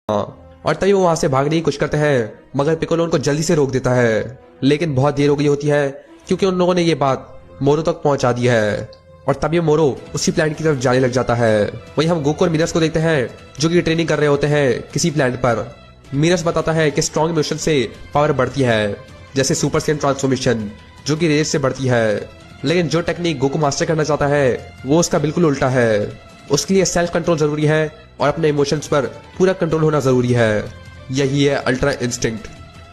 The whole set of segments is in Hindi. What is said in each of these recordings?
और तभी वो वहां से भागने की कोशिश करते हैं, मगर पिकोलो उनको जल्दी से रोक देता है। लेकिन बहुत देर हो गई होती है क्योंकि उन लोगों ने ये बात मोरो तक पहुंचा दी है। और तभी मोरो उसी प्लैनेट की तरफ जाने लग जाता है। वहीं हम गोकू और मिनस को देखते हैं जो कि ट्रेनिंग कर रहे होते हैं किसी प्लैनेट पर। मिनस बताता है कि स्ट्रॉन्ग इमोशन से पावर बढ़ती है, जैसे सुपर सेन ट्रांसफॉर्मेशन जो कि रेज से बढ़ती है। लेकिन जो टेक्निक गोकू मास्टर करना चाहता है वो उसका बिल्कुल उल्टा है। उसके लिए सेल्फ कंट्रोल जरूरी है और अपने इमोशंस पर पूरा कंट्रोल होना जरूरी है। यही है अल्ट्रा इंस्टिंक्ट।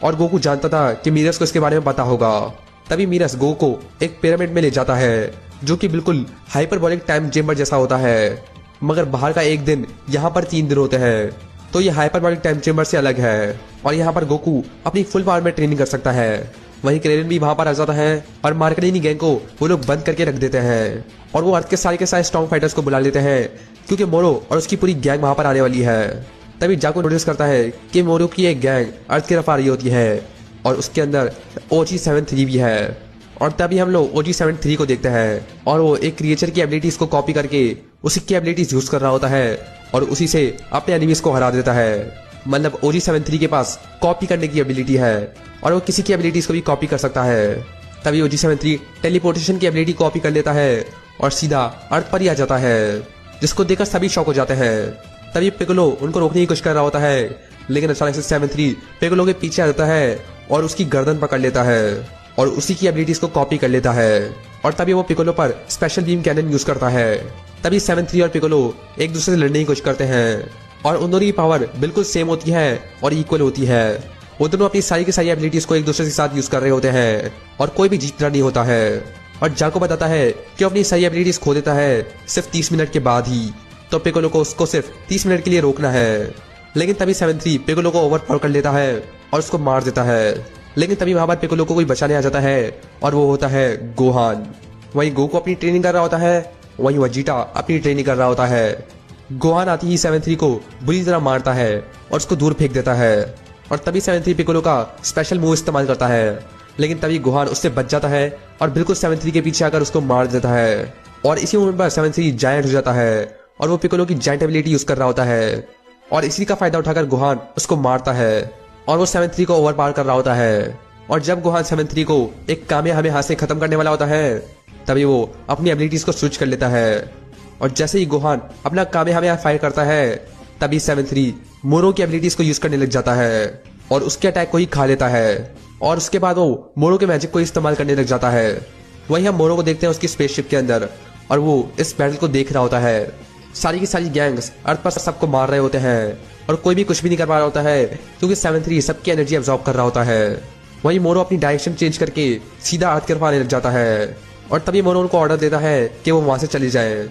और गोकू जानता था कि मीरस को इसके बारे में पता होगा। तभी मीरस गोकू को एक पिरामिड में ले जाता है जो कि बिल्कुल हाइपरबोलिक टाइम चेम्बर जैसा होता है, मगर बाहर का एक दिन यहाँ पर 3 दिन होते हैं। तो ये हाइपरबोलिक टाइम चेम्बर से अलग है और यहाँ पर गोकू अपनी फुल पावर में ट्रेनिंग कर सकता है। वहीं क्रेरन भी वहां पर आ जाता है और मार्करीनी गैंग को वो लोग बंद करके रख देते हैं और वो अर्थ के सारे स्ट्रॉन्ग फाइटर्स को बुला लेते हैं क्योंकि मोरो और उसकी पूरी गैंग वहां पर आने वाली है। तभी जाको नोटिस करता है कि मोरो की एक गैंग अर्थ की तरफ आ रही होती है और उसके अंदर OG-73 भी है। और तभी हम लोग OG-73 को देखते हैं और वो एक क्रिएचर की एबिलिटीज को कॉपी करके उसी की एबिलिटीज यूज कर रहा होता है और उसी से अपने एनिमीज को हरा देता है। मतलब OG-73 के पास कॉपी करने की एबिलिटी है और वो किसी की एबिलिटीज को भी कॉपी कर सकता है। तभी OG-73 टेलीपोर्टेशन की एबिलिटी कॉपी कर लेता है और सीधा अर्थ पर ही आ जाता है, जिसको देखकर सभी शॉक हो जाते हैं। तभी पिकोलो उनको रोकने की कोशिश कर रहा होता है, लेकिन अचानक से 73 पिकोलो के पीछे आ जाता है और उसकी गर्दन पकड़ लेता है और उसी की एबिलिटीज को कॉपी कर लेता है। और तभी वो पिकोलो पर स्पेशल बीम कैनन यूज करता है। तभी 73 और पिकोलो एक दूसरे से लड़ने की कोशिश करते हैं और उन दोनों की पावर बिल्कुल सेम होती है और इक्वल होती है। वो दोनों अपनी सारी की सारी एबिलिटीज को एक दूसरे के साथ यूज कर रहे होते हैं और कोई भी जीत रहा नहीं होता है। और जाको बताता है कि अपनी सारी एबिलिटीज खो देता है सिर्फ 30 मिनट के बाद ही, तो पिकोलो को उसको सिर्फ 30 मिनट के लिए रोकना है। लेकिन तभी 73 पिकोलो को ओवरपावर कर लेता है और उसको मार देता है। लेकिन तभी वहां पर पिकोलो को कोई बचाने आ जाता है और वो होता है गोहान। वहीं गोकू अपनी ट्रेनिंग कर रहा होता है, वहीं वजीटा अपनी ट्रेनिंग कर रहा होता है। गोहान आती ही 73 को बुरी तरह मारता है और उसको दूर फेंक देता है। और तभी 73 पिकोलो का स्पेशल मूव इस्तेमाल करता है, लेकिन तभी गोहान उससे बच जाता है और बिल्कुल 73 के पीछे आकर उसको मार देता है। और इसी मोमेंट पर 73 जायंट हो जाता है और वो पिकोलो की जायंट एबिलिटी यूज कर रहा होता है और इसी का फायदा उठाकर गोहान उसको मारता है और वो 73 को ओवरपावर कर रहा होता है। और जब गोहान 73 को एक कामेहामेहा से खत्म करने वाला होता है, तभी वो अपनी एबिलिटीज को स्विच कर लेता है। और जैसे ही गोहान अपना कामेहामेहा फायर करता है, तभी 73 मोरो की एबिलिटीज को यूज करने लग जाता है और उसके अटैक को ही खा लेता है। और उसके बाद वो मोरो के मैजिक को इस्तेमाल करने लग जाता है। वहीं हम मोरो को देखते हैं उसकी स्पेसशिप के अंदर और वो इस बैटल को देख रहा होता है। सारी की सारी गैंग्स अर्थ पर सबको मार रहे होते हैं और कोई भी कुछ भी नहीं कर पा रहा होता है क्योंकि 73 सबकी एनर्जी अब्सॉर्ब कर रहा होता है। वहीं मोरो अपनी डायरेक्शन चेंज करके सीधा अर्थ की तरफ आने लग जाता है और तभी मोरो उनको ऑर्डर देता है कि वो वहां से चले जाएं।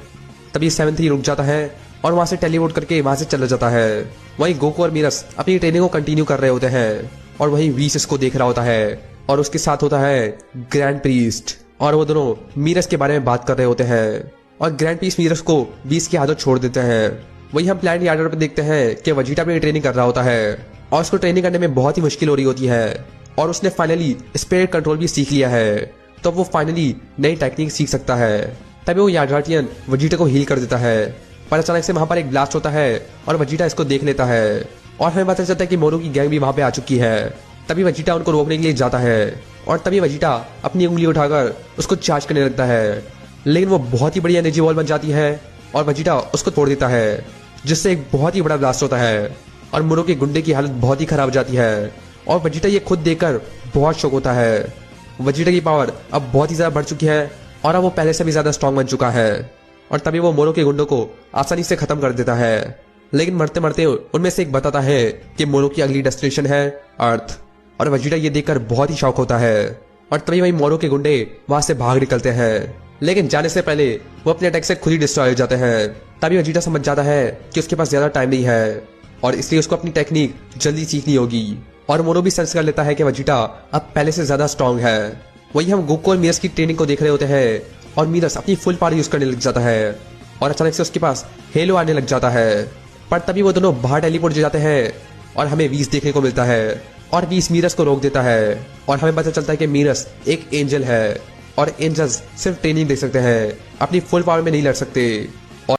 तभी 73 रुक जाता है और वहां से टेलीपोर्ट करके वहां से चला जाता है। वहीं गोकू और मीरस अपनी ट्रेनिंग को कंटिन्यू कर रहे होते हैं और वहीं वीस इसको देख रहा होता है और उसके साथ होता है ग्रैंड प्रीस्ट और वो दोनों मीरस के बारे में बात कर रहे होते हैं और ग्रैंड प्रीस्ट मीरस को 20 की आदत छोड़ देते हैं। वहीं हम प्लान यार्डर पर देखते हैं कि वजीटा अपनी ट्रेनिंग कर रहा होता है और उसको ट्रेनिंग करने में बहुत ही मुश्किल हो रही होती है और उसने फाइनली स्पिरिट कंट्रोल भी सीख लिया है, तो वो फाइनली नई टेक्निक सीख सकता है। तभी वो यार्डार्टियन वजीटा को हील कर देता है, पर अचानक से वहां पर एक ब्लास्ट होता है और वजीटा इसको देख लेता है और हमें पता चलता है कि मोरो की गैंग भी वहां पे आ चुकी है। तभी वजीटा उनको रोकने के लिए जाता है और तभी वजीटा अपनी उंगली उठाकर उसको चार्ज करने लगता है, लेकिन वो बहुत ही बड़ी एनर्जी बॉल बन जाती है और वजीटा उसको तोड़ देता है, जिससे एक बहुत ही बड़ा ब्लास्ट होता है और मोरो के गुंडे की हालत बहुत ही खराब हो जाती है और वजीटा ये खुद देखकर बहुत शौक होता है। वजीटा की पावर अब बहुत ही ज्यादा बढ़ चुकी है और अब वो पहले से भी ज्यादा स्ट्रांग बन चुका है और तभी वो मोरो के गुंडों को आसानी से खत्म कर देता है। लेकिन मरते मरते उनमें से एक बताता है कि मोरो की अगली डेस्टिनेशन है अर्थ और वजीटा ये देखकर बहुत ही शौक होता है और तभी वही मोरो के गुंडे वहां से भाग निकलते हैं, लेकिन जाने से पहले वो अपने अटैक से खुद ही डिस्ट्रॉय हो जाते हैं। तभी वजीटा समझ जाता है कि उसके पास ज्यादा टाइम नहीं है और इसलिए उसको अपनी टेक्निक जल्दी सीखनी होगी और मोरो भी सेंस कर लेता है कि वजीटा अब पहले से ज्यादा स्ट्रांग है। वही हम गोकू और मीरस की ट्रेनिंग को देख रहे होते हैं और मीरस अपनी फुल पावर यूज करने लग जाता है और अचानक से उसके पास हेलो आने लग जाता है, पर तभी वो दोनों बाहर टेलीपोर्ट हो जाते हैं और हमें वीस देखने को मिलता है और वीस मीरस को रोक देता है और हमें पता चलता है कि मीरस एक एंजल है और एंजल्स सिर्फ ट्रेनिंग दे सकते हैं, अपनी फुल पावर में नहीं लड़ सकते और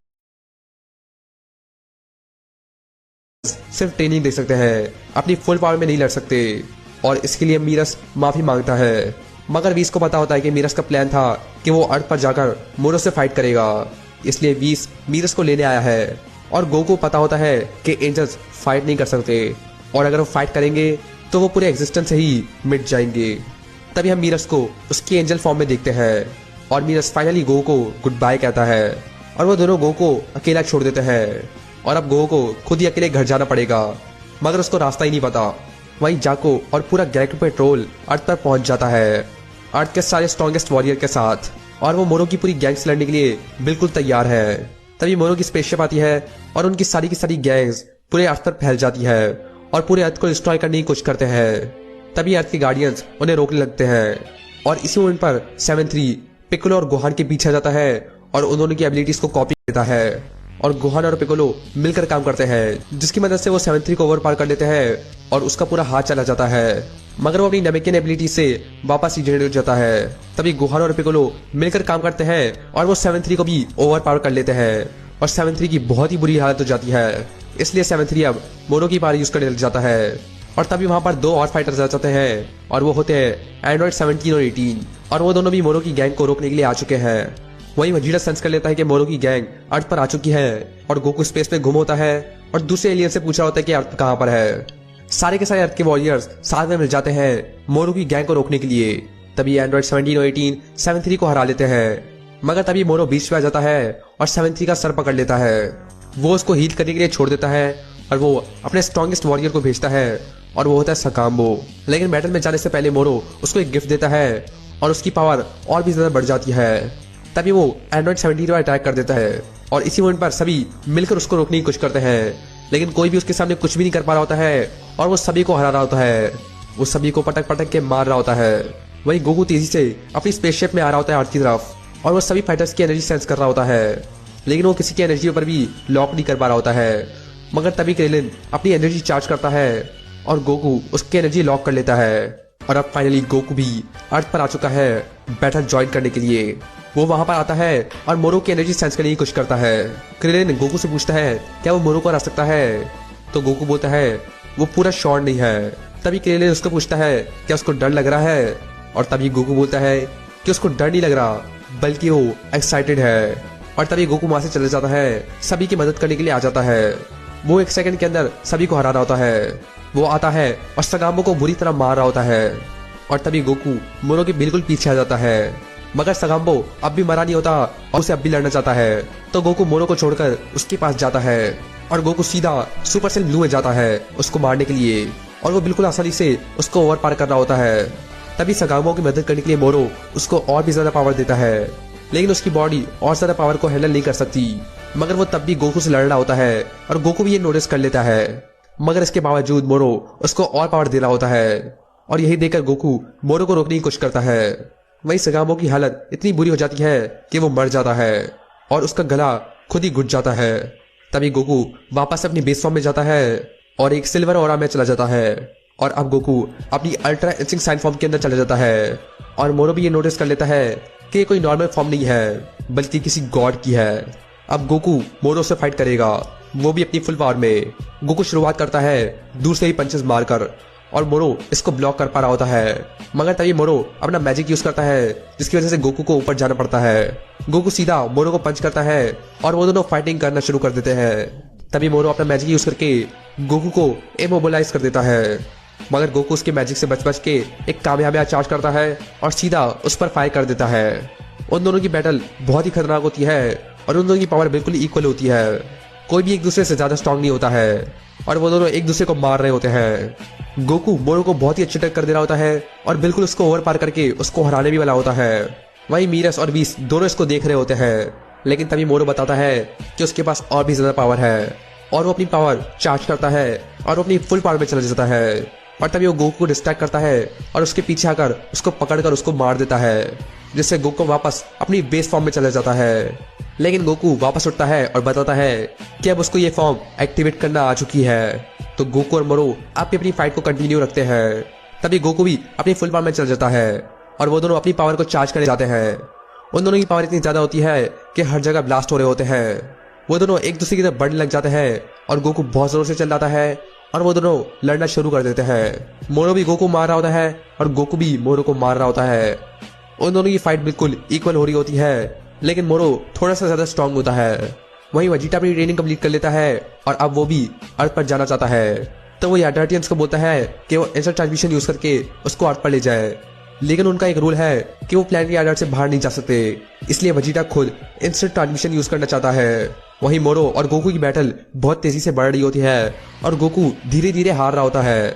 सिर्फ ट्रेनिंग दे सकते हैं, अपनी फुल पावर में नहीं लड़ सकते। और इसके लिए मीरस माफी मांगता है। मगर वीस को पता होता है कि मीरस का प्लान था कि वो अर्थ पर जाकर मोरो से फाइट करेगा, इसलिए वीस मीरस को लेने आया है। और गोकू को पता होता है कि एंजल्स फाइट नहीं कर सकते, और अगर वो फाइट करेंगे तो वो पूरे एग्जिस्टेंस से ही मिट जाएंगे। तभी हम मीरस को उसकी एंजल फॉर्म में देखते हैं, और मीरस फाइनली गोकू को गुड बाय कहता है, और वो दोनों गोकू को अकेला छोड़ देते हैं। और अब गोकू को खुद ही अकेले घर जाना पड़ेगा, मगर उसको रास्ता ही नहीं पता। वहीं जाको और पूरा गैलेक्टिक पेट्रोल अर्थ पर पहुंच जाता है, अर्थ के सारे स्ट्रॉन्गेस्ट वॉरियर के साथ, और वो मोरो की पूरी गैंग से लड़ने के लिए बिल्कुल तैयार है। तभी मोरो की स्पेसशिप आती है और उनकी सारी की सारी गैंग्स पूरे अर्थ पर फैल जाती है और पूरे अर्थ को डिस्ट्रॉय करने की कोशिश करते हैं। तभी अर्थ के गार्डियंस उन्हें रोकने लगते हैं, और इसी मोमेंट पर 7-3 पिकोलो और गोहान के पीछे आ जाता है और उन्होंने की एबिलिटीज को कॉपी देता है। और गोहान और पिकोलो मिलकर काम करते हैं, जिसकी मदद से वो 7-3 को ओवर पार कर लेते हैं और उसका पूरा हाथ चला जाता है, मगर वो अपनी नमेकियन एबिलिटी से वापस रिजेनरेट हो जाता है। तभी गोहान और पिकोलो मिलकर काम करते हैं और वो 7-3 को भी ओवर पावर कर लेते हैं, और 7-3 की बहुत ही बुरी हालत हो जाती है, इसलिए 7-3 अब मोरो की पावर यूज करने लग जाता है। और तभी वहां पर 2 और फाइटर्स आ जाते हैं, और वो होते हैं एंड्रॉइड 17 और 18, और वो दोनों भी मोरो की गैंग को रोकने के लिए आ चुके हैं। वहीं वजीरा सेंस कर लेता है कि मोरो की गैंग अर्थ पर आ चुकी है, और गोकू स्पेस में गुम होता है और दूसरे एलियन से पूछ रहा होता है कि अर्थ कहां पर है। सारे के सारे अर्थ के वॉरियर्स साथ में मिल जाते हैं मोरो की गैंग को रोकने के लिए। तभी एंड्रॉइड 17 और 18 7-3 को हरा लेते हैं, मगर तभी मोरो बीच में आ जाता है और 7-3 का सर पकड़ लेता है। वो उसको हील करने के लिए छोड़ देता है, और वो अपने स्ट्रॉन्गेस्ट वॉरियर को भेजता है, और वो होता है सकाम्बो। लेकिन बैटल में जाने से पहले मोरो उसको एक गिफ्ट देता है, और उसकी पावर और भी ज्यादा बढ़ जाती है। तभी वो एंड्रॉइड 17 पर अटैक कर देता है, और इसी मोमेंट पर सभी मिलकर उसको रोकने की कोशिश करते हैं, लेकिन कोई भी उसके सामने कुछ भी नहीं कर पा रहा होता है, और वो सभी को हरा रहा होता है। वो सभी को पटक पटक के मार रहा होता है। वहीं गोकू तेजी से अपनी स्पेसशिप में आ रहा होता है अर्थ की तरफ, और वो सभी फाइटर्स की एनर्जी सेंस कर रहा होता है, लेकिन वो किसी की एनर्जी पर भी लॉक नहीं कर पा रहा होता है। मगर तभी क्रेलिन अपनी एनर्जी चार्ज करता है, और गोकू उसकी एनर्जी लॉक कर लेता है। और अब फाइनली गोकू भी अर्थ पर आ चुका है बैटल ज्वाइन करने के लिए। वो वहां पर आता है और मोरो की एनर्जी सेंस करने की कोशिश करता है। क्रेलिन गोकू से पूछता है क्या वो मोरो को हरा सकता है, तो गोकू बोलता है वो पूरा श्योर नहीं है। तभी क्रेलिन उसको पूछता है क्या उसको डर लग रहा है, और तभी गोकू बोलता है कि उसको डर नहीं लग रहा, बल्कि वो एक्साइटेड है। और तभी गोकू वहां से चले जाता है, सभी की मदद करने के लिए आ जाता है। वो 1 सेकंड के अंदर सभी को हरा रहा होता है। वो आता है और सगाम्बो को बुरी तरह मार रहा होता है, और तभी गोकू मोरो के बिल्कुल पीछे आ जाता है, मगर सगाम्बो अब भी मरा नहीं होता और उसे अब भी लड़ना चाहता है। तो गोकू मोरो को छोड़कर उसके पास जाता है, और गोकू सीधा सुपर सेल ब्लू में जाता है उसको मारने के लिए, और वो बिल्कुल आसानी से उसको ओवर पार कर रहा होता है। तभी सगाम्बो की मदद करने के लिए मोरो उसको और भी ज्यादा पावर देता है, लेकिन उसकी बॉडी और ज्यादा पावर को हैंडल नहीं कर सकती। मगर वो तब भी गोकू से लड़ रहा होता है, और गोकू भी ये नोटिस कर लेता है, मगर इसके बावजूद मोरो उसको और पावर दे रहा होता है, और यही देखकर गोकू मोरो को रोकने की कोशिश करता है। वहीं सगाम्बो की हालत इतनी बुरी हो जाती है कि वो मर जाता है, और उसका गला खुद ही घुट जाता है। तभी गोकू वापस अपनी बेस फॉर्म में जाता है, और एक सिल्वर ऑरा में चला जाता है, और अब गोकू अपनी अल्ट्रा इंस्टिंक्ट साइन फॉर्म के अंदर चला जाता है। और मोरो भी ये नोटिस कर लेता है कि ये कोई नॉर्मल फॉर्म नहीं है, बल्कि किसी गॉड की है। अब गोकू मोरो से फाइट करेगा, वो भी अपनी फुल पावर में। गोकू शुरुआत करता है दूर से ही पंचेस मारकर, और मोरो इसको ब्लॉक कर पा रहा होता है, मगर तभी मोरो अपना मैजिक यूज करता है, जिसकी वजह से गोकू को ऊपर जाना पड़ता है। गोकू सीधा मोरो को पंच करता है, और वो दोनों फाइटिंग करना शुरू कर देते हैं। तभी मोरो अपना मैजिक यूज करके गोकू को इमोबिलाइज कर देता है, मगर गोकू उसके मैजिक से बच के एक कामयाब चार्ज करता है और सीधा उस पर फायर कर देता है। उन दोनों की बैटल बहुत ही खतरनाक होती है, और उन दोनों की पावर बिल्कुल इक्वल होती है। कोई भी एक दूसरे से ज्यादा स्ट्रांग नहीं होता है, और वो दोनों एक दूसरे को मार रहे होते हैं। गोकू मोरो को बहुत ही अच्छे टक्कर दे रहा होता है, और बिल्कुल उसको ओवर पार करके उसको हराने भी वाला होता है। वहीं मीरस और बीस दोनों इसको देख रहे होते हैं, लेकिन तभी मोरो बताता है कि उसके पास और भी ज्यादा पावर है, और वो अपनी पावर चार्ज करता है, और वो अपनी फुल पावर में चला जाता है। और तभी वो गोकू को डिस्ट्रैक्ट करता है, और उसके पीछे आकर उसको पकड़कर उसको मार देता है, जिससे गोकू वापस अपनी बेस फॉर्म में चला जाता है। लेकिन गोकू वापस उठता है और बताता है कि अब उसको ये फॉर्म एक्टिवेट करना आ चुकी है। तो गोकू और मोरो अब भी अपनी फाइट को कंटिन्यू रखते हैं। तभी गोकू भी अपनी फुल पावर में चल जाता है, और वो दोनों अपनी पावर को चार्ज करने जाते हैं। उन दोनों की पावर इतनी ज्यादा होती है कि हर जगह ब्लास्ट हो रहे होते हैं। वो दोनों एक दूसरे की तरफ बढ़ने लग जाते हैं और गोकू बहुत जोर से चिल्लाता है और वो दोनों लड़ना शुरू कर देते हैं। मोरो भी गोकू मार रहा होता है और गोकू भी मोरो को मार रहा होता है। उन दोनों की फाइट बिल्कुल इक्वल हो रही होती है, लेकिन मोरो थोड़ा सा ज्यादा स्ट्रांग होता है। वहीं वेजिटा अपनी ट्रेनिंग कंप्लीट कर लेता है और अब वो भी अर्थ पर जाना चाहता है। तो वो याडार्टियंस को बोलता है कि वो इंस्टेंट ट्रांसमिशन यूज करके उसको अर्थ पर ले जाए, लेकिन उनका एक रूल है कि वो प्लैनेट यार्ड से बाहर नहीं जा सकते, इसलिए वेजिटा खुद इंस्टेंट ट्रांसमिशन यूज करना चाहता है। वहीं मोरो और गोकू की बैटल बहुत तेजी से बढ़ रही होती है और गोकू धीरे धीरे हार रहा होता है।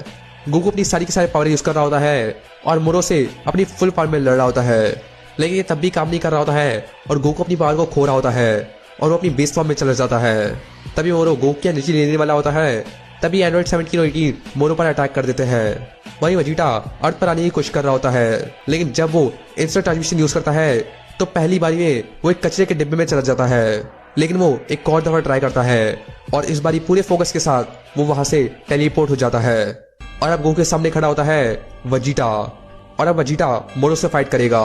गोकू अपनी सारी की सारी पावर यूज कर रहा होता है और मोरो से अपनी फुल फॉर्म में लड़ रहा होता है, लेकिन ये तब भी काम नहीं कर रहा होता है और गोकू अपनी पावर को खो रहा होता है और वो अपनी बेस फॉर्म में चला जाता है। तभी मोरो गोकू की एनर्जी लेने वाला होता है, तभी एंड्रॉइड 17 और 18 मोरो पर अटैक कर देते हैं। वहीं वेजिटा अर्थ पर आने की कोशिश कर रहा होता है, लेकिन जब वो इंस्टेंट ट्रांसमिशन यूज करता है तो पहली बारी में वो एक कचरे के डिब्बे में चला जाता है, लेकिन वो एक और दफा ट्राई करता है और इस बारी पूरे फोकस के साथ वो वहां से टेलीपोर्ट हो जाता है और अब गोकू के सामने खड़ा होता है वेजिटा, और अब वेजिटा मोरो से फाइट करेगा।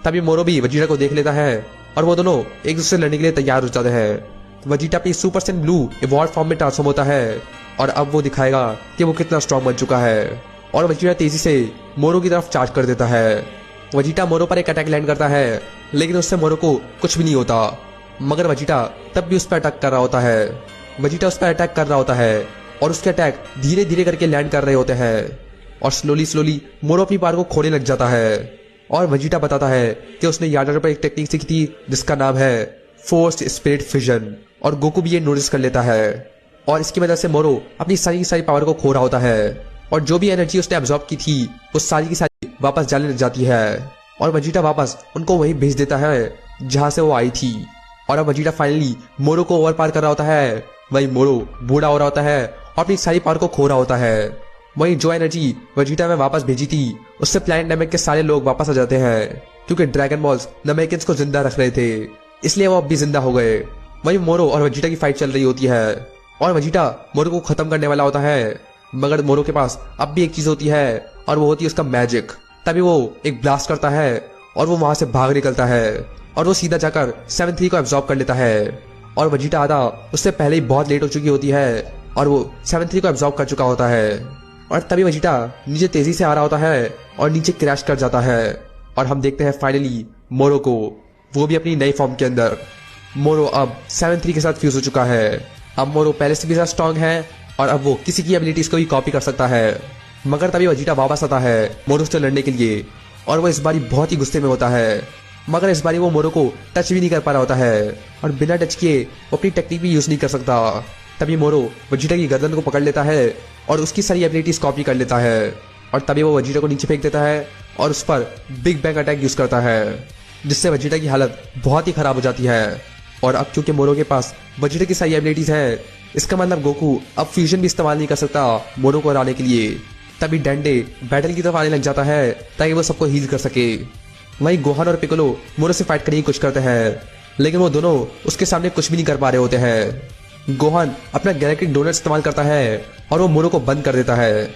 तभी मोरो भी वेजिटा को देख लेता है और वो दोनों एक दूसरे से लड़ने के लिए तैयार हो जाते हैं। वेजिटा अपनी super Sen blue evolve form में ट्रांसफॉर्म होता है और अब वो दिखाएगा कि वो कितना स्ट्रांग बन चुका है और वेजिटा तेजी से मोरो की तरफ चार्ज कर देता है। वेजिटा मोरो पर एक अटैक लैंड करता है, लेकिन उससे मोरो को कुछ भी नहीं होता, मगर वेजिटा तब भी उस पर अटैक कर रहा होता है। वेजिटा उस पर अटैक कर रहा होता है और उसके अटैक धीरे धीरे करके लैंड कर रहे होते हैं और स्लोली स्लोली मोरो अपनी पावर को खोने लग जाता है। और वेजिटा बताता है कि उसने यार्डर पर एक टेक्निक सीखी थी जिसका नाम है फोर्स्ड स्पिरिट फिजन, और गोकू भी ये नोटिस कर लेता है और इसकी वजह से मोरो अपनी सारी की सारी पावर को खो रहा होता है और जो भी एनर्जी उसने एब्जॉर्ब की थी वो सारी की सारी वापस जाने लग जाती है और वेजिटा वापस उनको वहीं भेज देता है जहां से वो आई थी। और अब वेजिटा फाइनली मोरो को ओवर पार कर रहा होता है। वहीं मोरो बूढ़ा हो रहा होता है और अपनी सारी पावर को खो रहा होता है। वहीं जो एनर्जी वेजिटा में वापस भेजी थी उससे प्लैनेट नमेक के सारे लोग वापस आ जाते हैं, क्योंकि ड्रैगन बॉल्स नमेकियंस को जिंदा रख रहे थे, इसलिए वो अब भी जिंदा हो गए। वहीं मोरो और वेजिटा की फाइट चल रही होती है और वेजिटा मोरो को खत्म करने वाला होता है, मगर मोरो के पास अब भी एक चीज होती है और वो होती है उसका मैजिक। तभी वो एक ब्लास्ट करता है और वो वहां से भाग निकलता है और वो सीधा जाकर 7-3 को एब्जॉर्ब कर लेता है और वेजिटा आधा उससे पहले ही बहुत लेट हो चुकी होती है और वो 7-3 को एब्जॉर्ब कर चुका होता है। और तभी वेजिटा नीचे तेजी से आ रहा होता है और नीचे क्रैश कर जाता है और हम देखते हैं फाइनली मोरो को, वो भी अपनी नई फॉर्म के अंदर। मोरो अब 7-3 के साथ फ्यूज हो चुका है। अब मोरो पहले से भी ज्यादा स्ट्रांग है और अब वो किसी की एबिलिटीज को भी कॉपी कर सकता है। मगर तभी वेजिटा वापस आता है मोरो से लड़ने के लिए और वो इस बारी बहुत ही गुस्से में होता है, मगर इस बारी वो मोरो को टच भी नहीं कर पा रहा होता है और बिना टच किए वो अपनी टेक्निक भी यूज नहीं कर सकता। तभी मोरो वेजिटा की गर्दन को पकड़ लेता है और उसकी सारी एबिलिटीज कॉपी कर लेता है और तभी वो वेजिटा को नीचे फेंक देता है और उस पर बिग बैंग अटैक यूज करता है, जिससे वेजिटा की हालत बहुत ही खराब हो जाती है। और अब क्योंकि मोरो के पास वेजिटा की सारी एबिलिटीज है, इसका मतलब गोकू अब फ्यूजन भी इस्तेमाल नहीं कर सकता मोरो को हराने के लिए। तभी डेंडे बैटल की तरफ आने लग जाता है ताकि वो सबको हील कर सके। वहीं गोहान और पिकोलो मोरो से फाइट करने की कोशिश करते हैं, लेकिन वो दोनों उसके सामने कुछ भी नहीं कर पा रहे होते हैं। गोहान अपना गैलेक्टिक डोनट इस्तेमाल करता है और वो मोरो को बंद कर देता है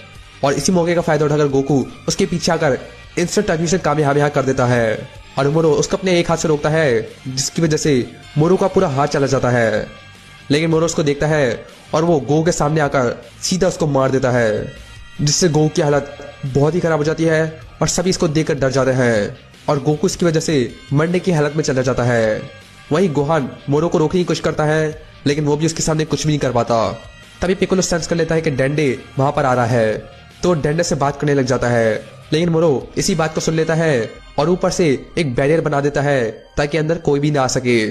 और इसी मौके का फायदा उठाकर गोकू उसके पीछे आकर इंस्टेंट ट्रांसमिशन कामयाब कर देता है और मोरो उसको अपने एक हाथ से रोकता है, जिसकी वजह से मोरो का पूरा हाथ चला जाता है। लेकिन मोरो उसको देखता है और वो गो के सामने आकर सीधा उसको मार देता है, जिससे गो की हालत बहुत ही खराब हो जाती है और सभी इसको देखकर डर जाते हैं और गोकू इसकी वजह से मरने की हालत में चला जाता है। वहीं गोहान मोरो को रोकने की कोशिश करता है, लेकिन वो भी उसके सामने कुछ भी नहीं कर पाता। तभी पिकोलो सेंस कर लेता है कि डेंडे वहां पर आ रहा है, तो डेंडे से बात करने लग जाता है, लेकिन मोरो इसी बात को सुन लेता है और ऊपर से एक बैरियर बना देता है ताकि अंदर कोई भी ना आ सके।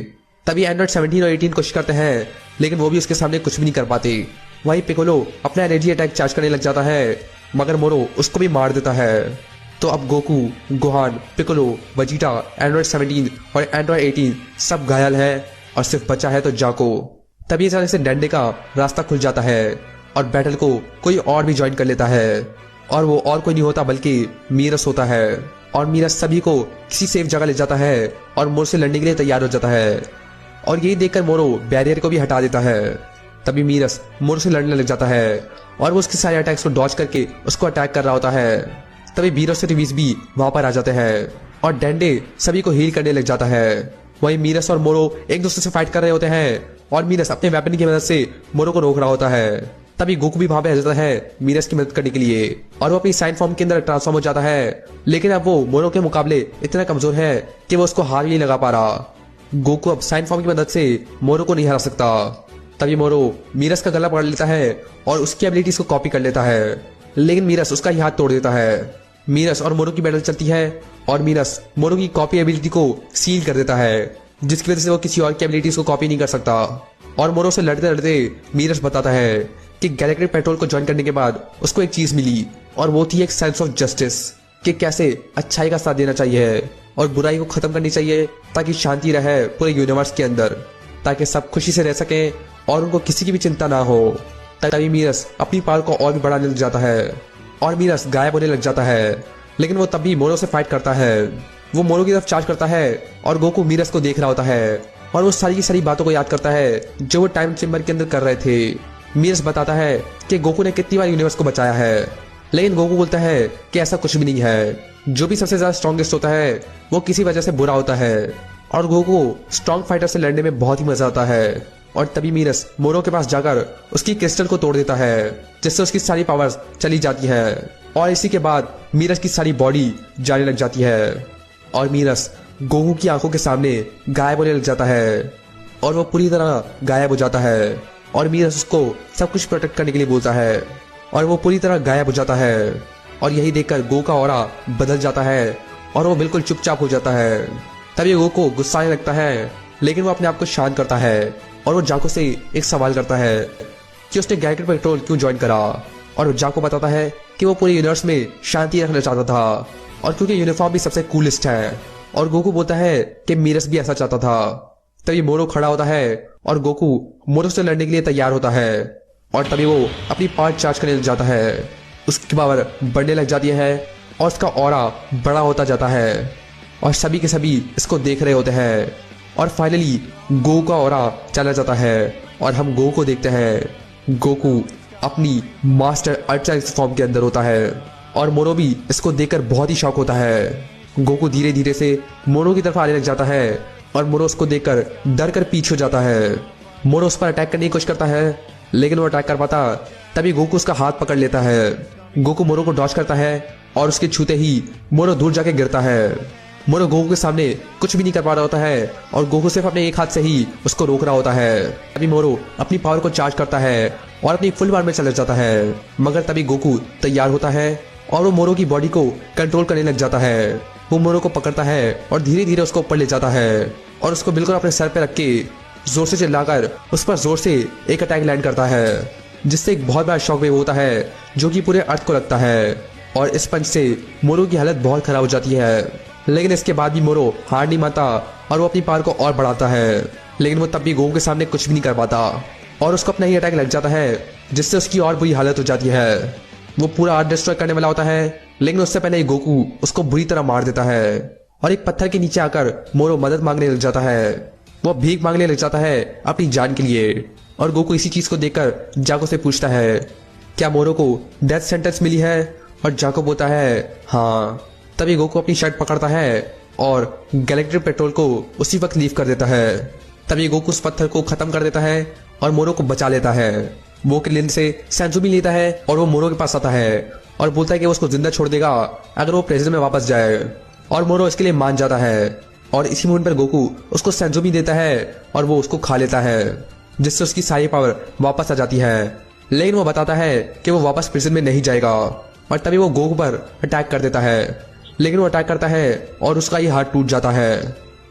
तभी एंड्रॉइड 17 और 18 कोशिश करते हैं, लेकिन वो भी उसके सामने कुछ भी नहीं कर पाते। वहीं पिकोलो अपना एनर्जी अटैक चार्ज करने लग जाता है, मगर मोरो उसको भी मार देता है। तो अब Goku, Gohan, Piccolo, Vegeta, Android 17 और एंड्रॉइड 18 सब घायल है और सिर्फ बचा है तो जाको। तभी अचानक से डेंडे का रास्ता खुल जाता है और बैटल को कोई और भी ज्वाइन कर लेता है और वो और कोई नहीं होता बल्कि मीरस होता है। और मीरस सभी को किसी सेफ जगह ले जाता है और मोरो से लड़ने के लिए तैयार हो जाता है और यही देखकर मोरो बैरियर को भी हटा देता है। तभी मीरस मोरो से लड़ने लग जाता है और वो उसके सारे अटैक्स को डॉज करके उसको अटैक कर रहा होता है। तभी मीरस और रिवीज भी वहां पर आ जाते हैं और डेंडे सभी को हील करने लग जाता है। वहीं मीरस और मोरो एक दूसरे से फाइट कर रहे होते हैं और मीनस अपने वेपन की मदद से मोरो को रोक रहा होता है। तभी गोकू भी वहां पे आ जाता है मीनस की मदद करने के लिए और वो अपनी साइन फॉर्म के अंदर ट्रांसफॉर्म हो जाता है। लेकिन अब वो मोरो के मुकाबले इतना कमजोर है कि वो उसको हार भी नहीं लगा पा रहा। गोकू अब साइन फॉर्म की मदद से मोरो को नहीं हरा सकता। तभी मोरो मीरस का गला पकड़ लेता है और उसकी एबिलिटीज को कॉपी कर लेता है, लेकिन मीरस उसका ही हाथ तोड़ देता है। मीरस और मोरो की बैटल चलती है और मीरस मोरो की कॉपी एबिलिटी को सील कर देता है, जिसकी वजह से वो किसी और की एबिलिटीज को कॉपी नहीं कर सकता। और मोरो से लड़ते लड़ते मीरस बताता है कि गैलेक्टिक पेट्रोल को ज्वाइन करने के बाद उसको एक चीज मिली और वो थी एक सेंस ऑफ जस्टिस, कि कैसे अच्छाई का साथ देना चाहिए और बुराई को खत्म करनी चाहिए ताकि शांति रहे पूरे यूनिवर्स के अंदर, ताकि सब खुशी से रह सकें और उनको किसी की भी चिंता ना हो। तभी मीरस अपनी पावर को और भी बढ़ाने लग जाता है और मीरस गायब होने लग जाता है। लेकिन वो तब भी मोरो से फाइट करता है। वो मोरो की तरफ चार्ज करता है और गोकू मीरस को देख रहा होता है और वो सारी की सारी बातों को याद करता है जो वो टाइम चेम्बर के अंदर कर रहे थे। मीरस बताता है कि गोकू ने कितनी बार यूनिवर्स को बचाया है, लेकिन गोकू बोलता है कि ऐसा कुछ भी नहीं है। जो भी सबसे ज्यादा स्ट्रॉन्गेस्ट होता है वो किसी वजह से बुरा होता है और गोकू स्ट्रॉन्ग फाइटर से लड़ने में बहुत ही मजा आता है। और तभी मीरस मोरो के पास जाकर उसकी क्रिस्टल को तोड़ देता है, जिससे उसकी सारी पावर्स चली जाती है और इसी के बाद मीरस की सारी बॉडी जाने लग जाती है और मीरस गोकू की आंखों के सामने गायब होने लग जाता है और वो पूरी तरह गायब हो जाता है और मीरस उसको सब कुछ प्रोटेक्ट करने के लिए बोलता है और वो पूरी तरह गायब हो जाता है। और यही देखकर गोकू का ऑरा बदल जाता है और वो बिल्कुल चुपचाप हो जाता है। तभी गोकू गुस्सा आने लगता है, लेकिन वो अपने आप को शांत करता है और वो जाको से एक सवाल करता है कि उसने गैलेक्टिक पेट्रोल क्यों ज्वाइन करा। और वो जाको बताता है कि वो पूरे यूनिवर्स में शांति रखना चाहता था और क्योंकि यूनिफॉर्म भी सबसे कूलेस्ट है। और गोकू बोलता है कि मीरस भी ऐसा चाहता था। तभी मोरो खड़ा होता है और गोकू मोरो से लड़ने के लिए तैयार होता है और तभी वो अपनी पावर चार्ज करने लग जाता है। उसकी पावर बढ़ने लग जाती है और उसका ऑरा बड़ा होता जाता है और सभी के सभी इसको देख रहे होते हैं। और फाइनली गोकू का ऑरा चला जाता है और हम गोकू को देखते हैं। गोकू अपनी मास्टर अल्ट्रा फॉर्म के अंदर होता है और मोरो भी इसको देखकर बहुत ही शॉक होता है। गोकू धीरे धीरे से मोरो की तरफ आने लग जाता है और मोरो उसको देखकर डर कर पीछे हो जाता है। मोरो उस पर अटैक करने की कोशिश करता है, लेकिन वो अटैक कर पाता। तभी गोकू उसका हाथ पकड़ लेता है। गोकू मोरो को डॉज करता है और उसके छूते ही मोरो दूर जाके गिरता है। मोरो गोकू के सामने कुछ भी नहीं कर पा रहा होता है और गोकू सिर्फ अपने एक हाथ से ही उसको रोक रहा होता है। तभी मोरो अपनी पावर को चार्ज करता है और अपनी फुल पावर में चला जाता है, मगर तभी गोकू तैयार होता है और वो मोरो की बॉडी को कंट्रोल करने लग जाता है। वो मोरो को पकड़ता है और धीरे धीरे उसको ऊपर ले जाता है और उसको बिल्कुल अपने सर पे रख के जोर से चिल्लाकर उस पर जोर से एक अटैक लैंड करता है, जिससे एक बहुत बड़ा शॉक वेव होता है जो कि पूरे अर्थ को लगता है। और इस पंच से मोरो की हालत बहुत खराब हो जाती है, लेकिन इसके बाद भी मोरो हार नहीं मानता और वो अपनी पावर को और बढ़ाता है। लेकिन वो तब भी गोकू के सामने कुछ भी नहीं कर पाता और उसको अपना ही अटैक लग जाता है, जिससे उसकी और बुरी हालत हो जाती है। वो पूरा अर्थ डिस्ट्रॉय करने वाला होता है, लेकिन उससे पहले ही गोकू उसको बुरी तरह मार देता है और एक पत्थर के नीचे आकर मोरो मदद मांगने लग जाता है। वो भीख मांगने लग जाता है अपनी जान के लिए और गोकू इसी चीज को देखकर जाको से पूछता है क्या मोरो को डेथ सेंटेंस मिली है, और जाको बोलता है हाँ। तभी गोकू अपनी शर्ट पकड़ता है और गैलेक्टिक पेट्रोल को उसी वक्त लीव कर देता है। तभी गोकू उस पत्थर को खत्म कर देता है और मोरो को बचा लेता है। वो क्लिन से सेंसू भी लेता है और वो मोरो के पास आता है और बोलता है कि वो उसको जिंदा छोड़ देगा अगर वो प्रेजेंट में वापस जाए, और मोरो इसके लिए मान जाता है। और इसी मोमेंट पर गोकू उसको सेंसू भी देता है और वो उसको खा लेता है, जिससे उसकी सारी पावर वापस आ जाती है। लेकिन वो बताता है कि वो वापस प्रिजन में नहीं जाएगा और तभी वो गोकू पर अटैक कर देता है, लेकिन वो अटैक करता है और उसका ही हाथ टूट जाता है।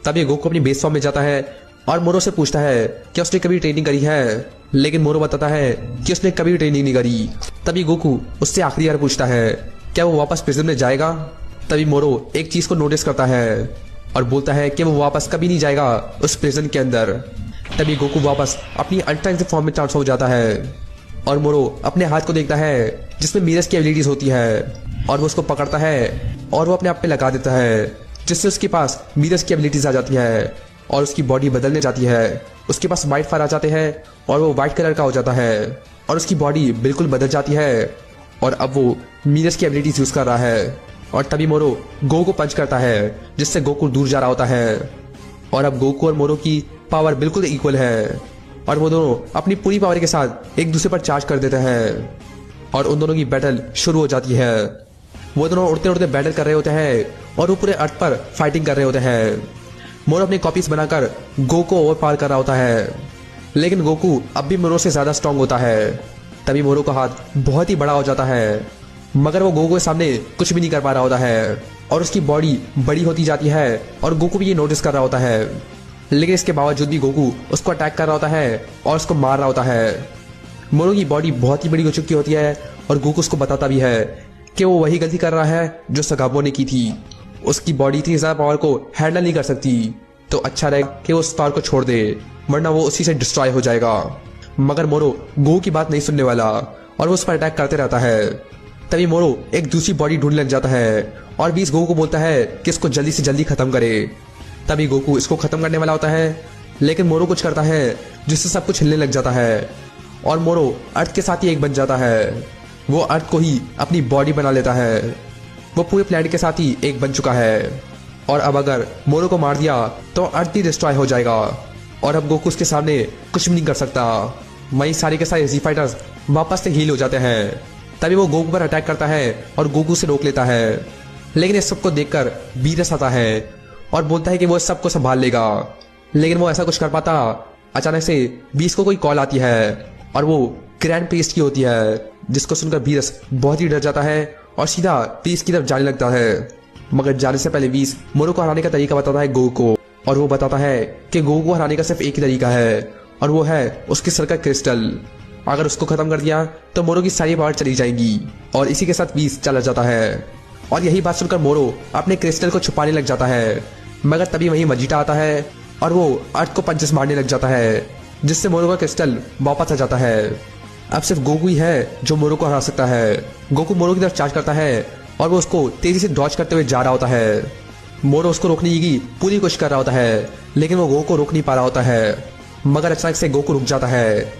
तभी गोकू अपनी बेस फॉर्म में जाता है और मोरो से पूछता है कि उसने कभी ट्रेनिंग करी है, लेकिन मोरो बताता है कि उसने कभी ट्रेनिंग नहीं करी। तभी गोकू उससे आखिरी बार पूछता है क्या वो वापस प्रिजन में जाएगा। तभी मोरो एक चीज को नोटिस करता है और बोलता है कि वो वापस कभी नहीं जाएगा उस प्रिजन के अंदर। तभी गोकू वापस अपनी अल्ट्रा फॉर्म में ट्रांसफर हो जाता है और मोरो अपने हाथ को देखता है जिसमें मीरस की एबिलिटीज होती है और वो उसको पकड़ता है और वो अपने आप पे लगा देता है, जिससे उसके पास मीरस की एबिलिटीज आ जाती है और उसकी बॉडी बदलने जाती है। उसके पास व्हाइट फायर आ जाते हैं और वो व्हाइट कलर का हो जाता है और उसकी बॉडी बिल्कुल बदल जाती है और अब वो मीरस की एबिलिटीज यूज कर रहा है। और तभी मोरो गोकू को पंच करता है, जिससे गोकू दूर जा रहा होता है और अब गोकू और मोरो की पावर बिल्कुल इक्वल है और वो दोनों अपनी पूरी पावर के साथ एक दूसरे पर चार्ज कर देते हैं और उन दोनों की बैटल शुरू हो जाती है। वो दोनों उड़ते उड़ते बैटल कर रहे होते हैं और वो पूरे अर्थ पर फाइटिंग कर रहे होते हैं। मोरो अपनी कॉपीज बनाकर गोकू को ओवर पार कर रहा होता है, लेकिन गोकू अब भी मोरो से ज्यादा स्ट्रांग होता है। तभी मोरो का हाथ बहुत ही बड़ा हो जाता है, मगर वो गोकू के सामने कुछ भी नहीं कर पा रहा होता है और उसकी बॉडी बड़ी होती जाती है और गोकू भी ये नोटिस कर रहा होता है। लेकिन इसके बावजूद भी गोकू उसको अटैक कर रहा होता है और उसको मार रहा होता है। मोरो की बॉडी बहुत ही बड़ी हो चुकी होती है और गोकू उसको बताता भी है कि वो वही गलती कर रहा है जो सगाबो ने की थी। उसकी बॉडी इतनी ज्यादा पावर को हैंडल नहीं कर सकती, तो अच्छा रहेगा कि वो उस पावर को छोड़ दे, वरना वो उसी से डिस्ट्रॉय हो जाएगा। मगर मोरो गोकू की बात नहीं सुनने वाला और वो उस पर अटैक करते रहता है। तभी मोरो एक दूसरी बॉडी ढूंढ लग जाता है और बीस गोकू को बोलता है कि इसको जल्दी से जल्दी खत्म करे। तभी गोकू इसको खत्म करने वाला होता है, लेकिन मोरो कुछ करता है जिससे सब कुछ हिलने लग जाता है और मोरो अर्थ के साथ ही एक बन जाता है। वो अर्थ को ही अपनी बॉडी बना लेता है। वो पूरे प्लैनेट के साथ ही एक बन चुका है और अब अगर मोरो को मार दिया तो अर्थ भी डिस्ट्रॉय हो जाएगा और अब गोकू उसके सामने कुछ भी नहीं कर सकता। वहीं सारे के सारे जी फाइटर्स वापस से हील हो जाते हैं। तभी वो गोकू पर अटैक करता है और गोकू से रोक लेता है, लेकिन इस सबको देखकर बीरस आता है और बोलता है कि वो इस सबको संभाल लेगा। लेकिन वो ऐसा कुछ कर पाता, अचानक से बीस को कोई कॉल आती है और वो ग्रैंड प्रीस्ट की होती है, जिसको सुनकर बीरस बहुत ही डर जाता है और सीधा प्रीस्ट की तरफ जाने लगता है। मगर जाने से पहले बीस मोरो को हराने का तरीका बताता है गोकू को, और वो बताता है कि गोकू को हराने का सिर्फ एक ही तरीका है और वो है उसके सर का क्रिस्टल। अगर उसको खत्म कर दिया तो मोरो की सारी पावर चली जाएगी और इसी के साथ बीस चला जाता है। और यही बात सुनकर मोरो अपने क्रिस्टल को छुपाने लग जाता है, मगर तभी वहीं वजीटा आता है और वो अर्थ को पंचेस मारने लग जाता है, जिससे मोरो का क्रिस्टल वापस आ जाता है। अब सिर्फ गोकू ही है जो मोरो को हरा सकता है। गोकू मोरो की तरफ चार्ज करता है और वो उसको तेजी से डॉज करते हुए जा रहा होता है। मोरो उसको रोकने की पूरी कोशिश कर रहा होता है, लेकिन वो गोकू को रोक नहीं पा रहा होता है। मगर अचानक से गोकू रुक जाता है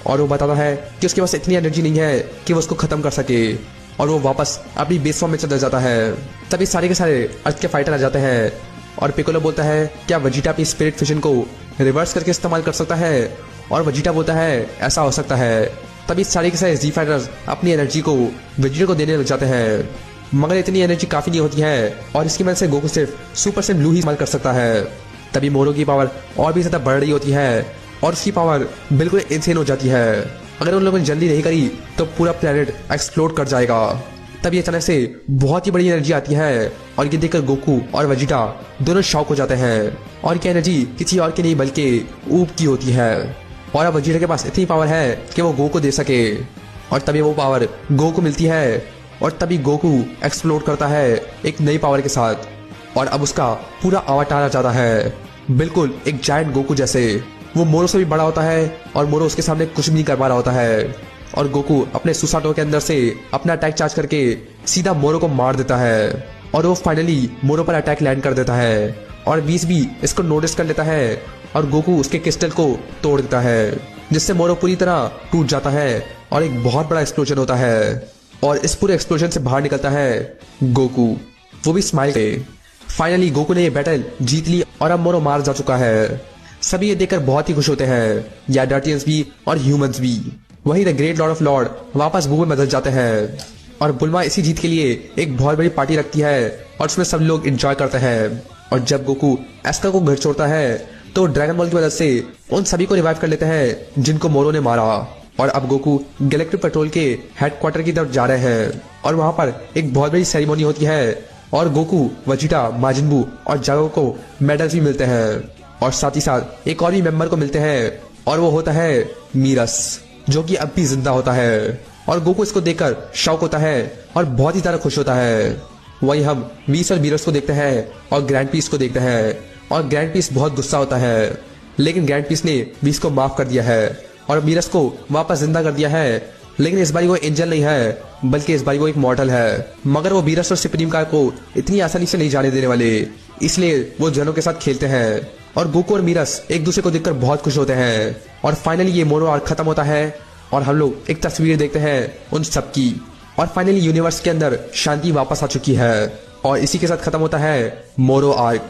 और वो बताता है कि उसके पास इतनी एनर्जी नहीं है कि वो उसको खत्म कर सके, और वो वापस अपनी बेस फॉर्म में चला जाता है। तभी सारे के सारे अर्थ के फाइटर आ जाते हैं और पिकोलो बोलता है क्या वजीटा अपनी स्पिरिट फिजन को रिवर्स करके इस्तेमाल कर सकता है, और वजीटा बोलता है ऐसा हो सकता है। तभी सारे के सारे जी फाइटर्स अपनी एनर्जी को वजीटा को देने लग जाते हैं, मगर इतनी एनर्जी काफी नहीं होती है और इसकी वजह से गोकू सिर्फ सुपर से ब्लू ही इस्तेमाल कर सकता है। तभी मोरो की पावर और भी ज्यादा बढ़ रही होती है और उसकी पावर बिल्कुल इंसेन हो जाती है। अगर उन लोगों ने जल्दी नहीं करी तो पूरा प्लेनेट एक्सप्लोड कर जाएगा। तभी अचानक से बहुत ही बड़ी एनर्जी आती है और ये देखकर गोकू और वजीटा दोनों शॉक हो जाते हैं, और क्या एनर्जी किसी और की नहीं बल्कि ऊप की होती है। और अब वजीटा के पास इतनी पावर है कि वो गोकू को दे सके, और तभी वो पावर गोकू को मिलती है और तभी गोकू एक्सप्लोड करता है एक नई पावर के साथ, और अब उसका पूरा अवतार आ जाता है बिल्कुल एक जायंट गोकू जैसे। वो मोरो से भी बड़ा होता है और मोरो उसके सामने कुछ भी नहीं कर पा रहा होता है, और गोकू अपने सुसाटो के अंदर से अपना अटैक चार्ज करके सीधा मोरो को मार देता है, और वो फाइनली मोरो पर अटैक लैंड कर देता है। और बीस भी इसको नोटिस कर लेता है और गोकू उसके क्रिस्टल को तोड़ देता है, जिससे मोरो पूरी तरह टूट जाता है और एक बहुत बड़ा एक्सप्लोजन होता है, और इस पूरे एक्सप्लोजन से बाहर निकलता है गोकू, वो भी स्माइल से। फाइनली गोकू ने ये बैटल जीत ली और अब मोरो मार जा चुका है। सभी ये देखकर बहुत ही खुश होते हैं, या डार्टियंस भी और ह्यूमंस भी। वही the great Lord of Lord वापस बुल में बदल जाते हैं और बुलमा इसी जीत के लिए एक बहुत बड़ी पार्टी रखती है और उसमें सब लोग एंजॉय करते हैं। और जब गोकू एस्का को घर छोड़ता है तो ड्रैगन बॉल की मदद से उन सभी को रिवाइव कर लेते हैं जिनको मोरो ने मारा, और अब गोकू गैलेक्टिक पेट्रोल के हेडक्वार्टर की तरफ जा रहे हैं और वहां पर एक बहुत बड़ी सेरेमनी होती है और गोकू, वजीटा, माजिन बू और जागो को मेडल्स भी मिलते हैं, और साथ ही साथ एक और भी मेंबर को मिलते हैं और वो होता है मीरस, जो कि अब भी जिंदा होता है। और गोकू इसको देखकर शॉक होता है और बहुत ही ज्यादा खुश होता है। वही हम मीस और मीरस को देखते हैं और ग्रैंड पीस को देखते हैं, और ग्रैंड पीस बहुत गुस्सा होता है, लेकिन ग्रैंड पीस ने मीस को माफ कर दिया है और मीरस को वापस जिंदा कर दिया है। लेकिन इस बार वो एंजल नहीं है बल्कि इस बार वो एक मॉर्टल है, मगर वो मीरस और सुप्रीम कार को इतनी आसानी से नहीं जाने देने वाले, इसलिए वो जनों के साथ खेलते हैं। और गोकू और मीरस एक दूसरे को देखकर बहुत खुश होते हैं, और फाइनली ये मोरो आर्क खत्म होता है और हम लोग एक तस्वीर देखते हैं उन सबकी, और फाइनली यूनिवर्स के अंदर शांति वापस आ चुकी है, और इसी के साथ खत्म होता है मोरो आर्क।